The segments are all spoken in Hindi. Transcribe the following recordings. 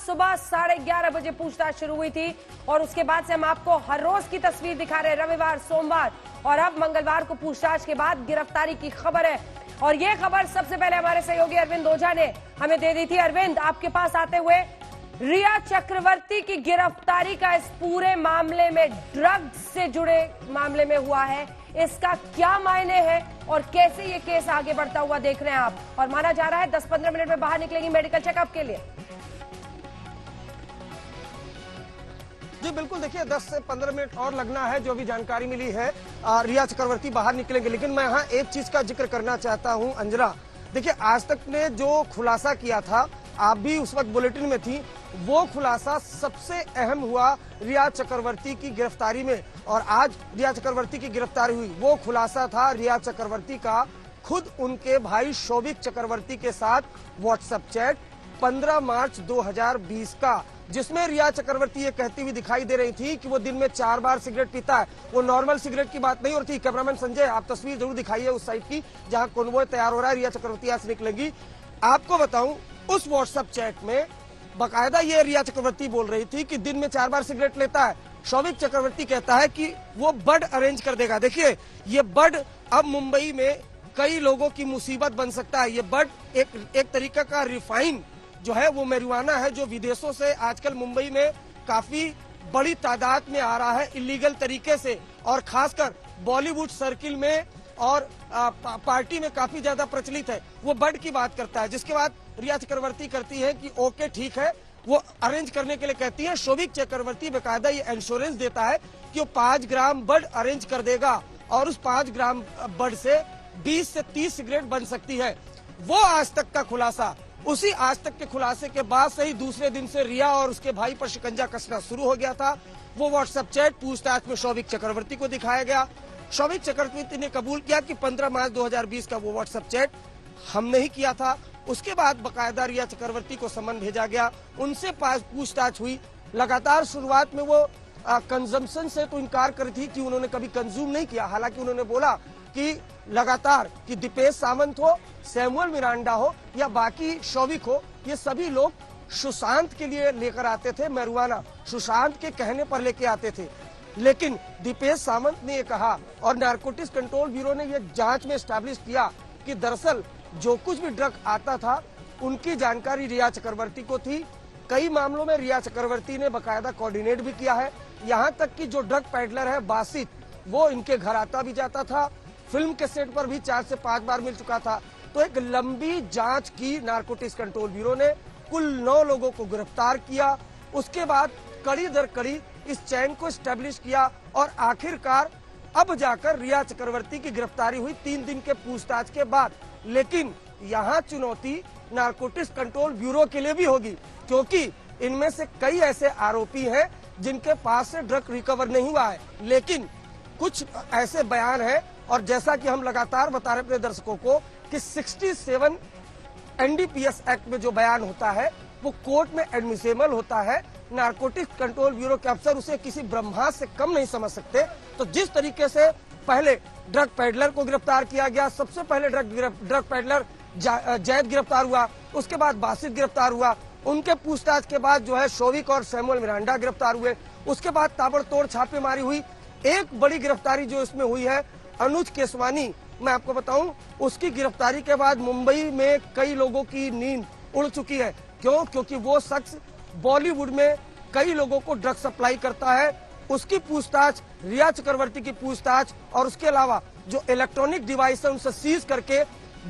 सुबह 11:30 बजे पूछताछ शुरू हुई थी और उसके बाद से हम आपको हर रोज की तस्वीर दिखा रहे हैं, रविवार, सोमवार और अब मंगलवार को पूछताछ के बाद गिरफ्तारी की खबर है। और ये खबर सबसे पहले हमारे सहयोगी अरविंद ओझा ने हमें दे दी थी। अरविंद, आपके पास आते हुए रिया चक्रवर्ती की गिरफ्तारी का इस पूरे मामले में, ड्रग्स से जुड़े मामले में हुआ है, इसका क्या मायने है और कैसे ये केस आगे बढ़ता हुआ देख रहे हैं आप? और माना जा रहा है 10-15 मिनट में बाहर निकलेंगी मेडिकल चेकअप के लिए। जी बिल्कुल, देखिए 10 से 15 मिनट और लगना है, जो भी जानकारी मिली है रिया चक्रवर्ती बाहर निकलेंगे। लेकिन मैं यहाँ एक चीज का जिक्र करना चाहता हूँ अंजना। देखिए, आज तक ने जो खुलासा किया था, आप भी उस वक्त बुलेटिन में थी, वो खुलासा सबसे अहम हुआ रिया चक्रवर्ती की गिरफ्तारी में। और आज रिया चक्रवर्ती की गिरफ्तारी हुई, वो खुलासा था रिया चक्रवर्ती का खुद उनके भाई शोभिक चक्रवर्ती के साथ व्हाट्सएप चैट 15 मार्च 2020 का, जिसमें रिया चक्रवर्ती ये कहती हुई दिखाई दे रही थी कि वो दिन में 4 बार सिगरेट पीता है। वो नॉर्मल सिगरेट की बात नहीं हो रही थी। कैमरामैन संजय, आप तस्वीर जरूर दिखाइए उस साइड की जहां कॉन्वॉय तैयार हो रहा है, रिया चक्रवर्ती यहाँ से निकलेंगी। आपको बताऊं, उस व्हाट्सएप चैट में बाकायदा ये रिया चक्रवर्ती बोल रही थी कि दिन में 4 बार सिगरेट लेता है। शोभिक चक्रवर्ती कहता है कि वो बड अरेंज कर देगा। देखिए, ये बड अब मुंबई में कई लोगों की मुसीबत बन सकता है। ये बड एक तरीका का रिफाइन जो है वो मैरिजुआना है, जो विदेशों से आजकल मुंबई में काफी बड़ी तादाद में आ रहा है इलीगल तरीके से, और खासकर बॉलीवुड सर्किल में और पार्टी में काफी ज्यादा प्रचलित है। वो बड की बात करता है, जिसके बाद रिया चक्रवर्ती करती है कि ओके ठीक है, वो अरेंज करने के लिए कहती है। शोभिक चक्रवर्ती बेकायदा ये इंश्योरेंस देता है कि वो 5 ग्राम बड अरेंज कर देगा और उस 5 ग्राम बड से 20 से 30 सिगरेट बन सकती है। वो आज तक का खुलासा, उसी आज तक के खुलासे के बाद से ही दूसरे दिन से रिया और उसके भाई पर शिकंजा कसना शुरू हो गया था। वो व्हाट्सएप चैट पूछताछ में शोभिक चक्रवर्ती को दिखाया गया। शोभिक चक्रवर्ती ने कबूल किया कि 15 मार्च 2020 का वो व्हाट्सएप चैट हमने ही किया था। उसके बाद बकायदा रिया चक्रवर्ती को समन भेजा गया, उनसे पूछताछ हुई। लगातार शुरुआत में वो कंजम्पशन से तो इनकार कर रही थी कि उन्होंने कभी कंज्यूम नहीं किया। हालांकि उन्होंने बोला कि लगातार कि दीपेश सावंत हो, सैमुअल मिरांडा हो या बाकी शोभिक हो, ये सभी लोग सुशांत के लिए लेकर आते थे मैरिजुआना, सुशांत के कहने पर लेके आते थे। लेकिन दीपेश सावंत ने ये कहा और नारकोटिक्स कंट्रोल ब्यूरो ने ये जांच में एस्टैब्लिश किया कि दरअसल जो कुछ भी ड्रग आता था उनकी जानकारी रिया चक्रवर्ती को थी। कई मामलों में रिया चक्रवर्ती ने बकायदा कोऑर्डिनेट भी किया है। यहाँ तक कि जो ड्रग पैडलर है बासित, वो इनके घर आता भी जाता था। फिल्म के सेट पर भी 4 से 5 बार मिल चुका था। तो एक लंबी जांच की नारकोटिक्स कंट्रोल ब्यूरो ने, कुल 9 लोगों को गिरफ्तार किया। उसके बाद कड़ी दर कड़ी इस चैन को स्टैब्लिश किया और आखिरकार अब जाकर रिया चक्रवर्ती की गिरफ्तारी हुई 3 दिन के पूछताछ के बाद। लेकिन यहाँ चुनौती नारकोटिक्स कंट्रोल ब्यूरो के लिए भी होगी, क्योंकि इनमें से कई ऐसे आरोपी हैं जिनके पास से ड्रग रिकवर नहीं हुआ है। लेकिन कुछ ऐसे बयान है, और जैसा कि हम लगातार बता रहे अपने दर्शकों को कि 67 एनडीपीएस एक्ट में जो बयान होता है वो कोर्ट में एडमिसेबल होता है। नारकोटिक्स कंट्रोल ब्यूरो के अफसर उसे किसी ब्रह्मास्त्र से कम नहीं समझ सकते। तो जिस तरीके से पहले ड्रग पैडलर को गिरफ्तार किया गया, सबसे पहले ड्रग पैडलर जैद गिरफ्तार हुआ, उसके बाद बासित गिरफ्तार हुआ, उनके पूछताछ के बाद जो है शोभिक और सैमुअल मिरांडा गिरफ्तार हुए, उसके बाद ताबड़तोड़ छापेमारी हुई। एक बड़ी गिरफ्तारी जो इसमें हुई है अनुज केसवानी, मैं आपको बताऊं, उसकी गिरफ्तारी के बाद मुंबई में कई लोगों की नींद उड़ चुकी है। क्यों? क्योंकि वो शख्स बॉलीवुड में कई लोगों को ड्रग सप्लाई करता है। उसकी पूछताछ, रिया चक्रवर्ती की पूछताछ और उसके अलावा जो इलेक्ट्रॉनिक डिवाइस है उनसे सीज करके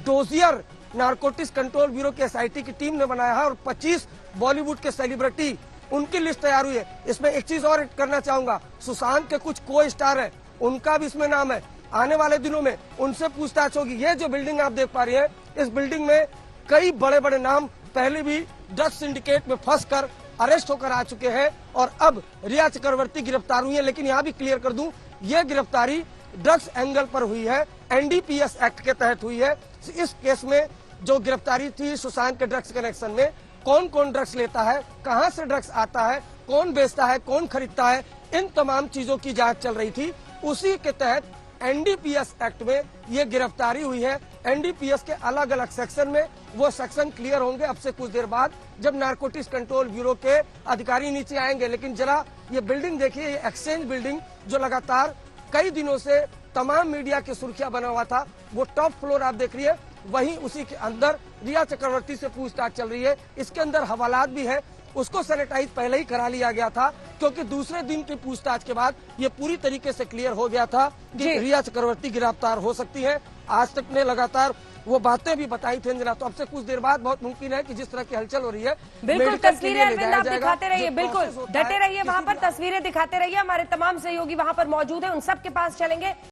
डोजियर नारकोटिक्स कंट्रोल ब्यूरो की एसआईटी की टीम ने बनाया है और 25 बॉलीवुड के सेलिब्रिटी, उनकी लिस्ट तैयार हुई है। इसमें एक चीज और करना चाहूंगा, सुशांत के कुछ को स्टार है, उनका भी इसमें नाम है। आने वाले दिनों में उनसे पूछताछ होगी। ये जो बिल्डिंग आप देख पा रही है, इस बिल्डिंग में कई बड़े बड़े नाम पहले भी ड्रग सिंडिकेट में फंसकर अरेस्ट होकर आ चुके हैं और अब रिया चक्रवर्ती गिरफ्तार हुई है। लेकिन यहाँ भी क्लियर कर दूं, ये गिरफ्तारी ड्रग्स एंगल पर हुई है, एनडीपीएस एक्ट के तहत हुई है। इस केस में जो गिरफ्तारी थी सुशांत के ड्रग्स कनेक्शन में, कौन कौन ड्रग्स लेता है, कहां से ड्रग्स आता है, कौन बेचता है, कौन खरीदता है, इन तमाम चीजों की जांच चल रही थी। उसी के तहत एनडीपीएस एक्ट में ये गिरफ्तारी हुई है। एनडीपीएस के अलग अलग सेक्शन में वो सेक्शन क्लियर होंगे अब से कुछ देर बाद, जब नारकोटिक्स कंट्रोल ब्यूरो के अधिकारी नीचे आएंगे। लेकिन जरा ये बिल्डिंग देखिए, ये एक्सचेंज बिल्डिंग जो लगातार कई दिनों से तमाम मीडिया की सुर्खियां बना हुआ था, वो टॉप फ्लोर आप देख रही है, वहीं उसी के अंदर रिया चक्रवर्ती से पूछताछ चल रही है। इसके अंदर हवालात भी है, उसको सैनिटाइज पहले ही करा लिया गया था, क्योंकि दूसरे दिन की पूछताछ के बाद ये पूरी तरीके से क्लियर हो गया था कि रिया चक्रवर्ती गिरफ्तार हो सकती है। आज तक ने लगातार वो बातें भी बताई थी अंजना, तो अब से कुछ देर बाद बहुत मुमकिन है कि जिस तरह की हलचल हो रही है, बिल्कुल तस्वीरें अरविंद आप दिखाते रहिए, बिल्कुल डटे रहिए वहां पर, तस्वीरें दिखाते रहिए। हमारे तमाम सहयोगी वहां पर मौजूद है, उन सब के पास चलेंगे।